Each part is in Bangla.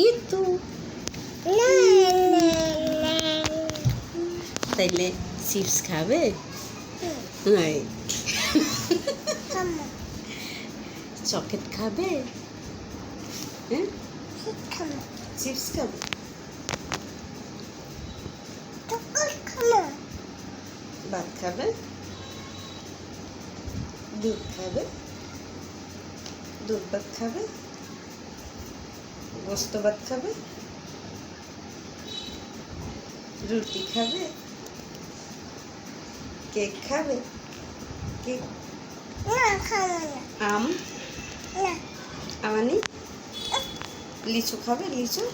এই তো তাইলে চিপস খাবে? চকলেট খাবে? হ্যাঁ, চিপস খাবে? ভাত খাবে? দুধ খাবে? দুধ ভাত খাবে? গোস্ত ভাত খাবে? রুটি খাবে? কেক খাবে? কেক আম আমানি লিচু খাবে? লিচু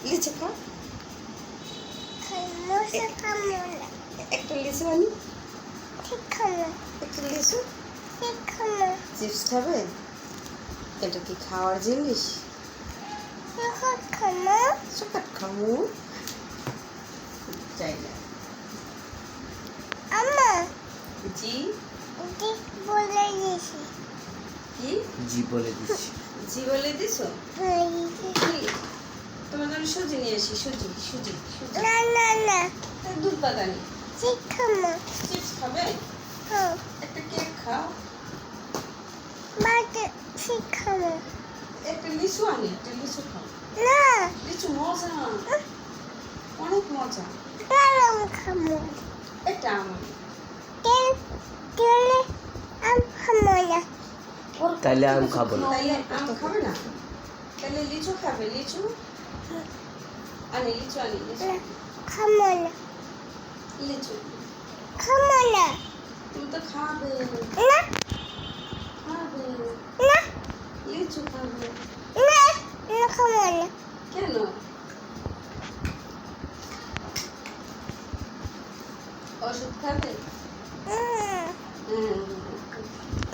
লিচু খাও, একটা লিচু আনি, একটা লিচু। চিপস খাবে? এটা কি খাওয়ার জিনিস? চকলেট খাবো চাই না। জি কি জি বলে দিচ্ছি। জি বলে দিছো? তোমার জন্য সুজি নিয়ে আসি। সুজি সুজি সুজি দুধ বাদানি। চিপস খাবে? একটা কেক খাও, একটা লিচু আনি, একটা লিচু খাও। লিচু মজা, অনেক মজা। একটা আম আনি। তাইলে আম খাবো না। তাইলে আম খাবে না? তাহলে লিচু খাবে? লিচু আনি, লিচু আনি, লিচু লিচু তুমি তো খাবে, খাবে লিচু খাবে। কেন? ওষুধ খাবে?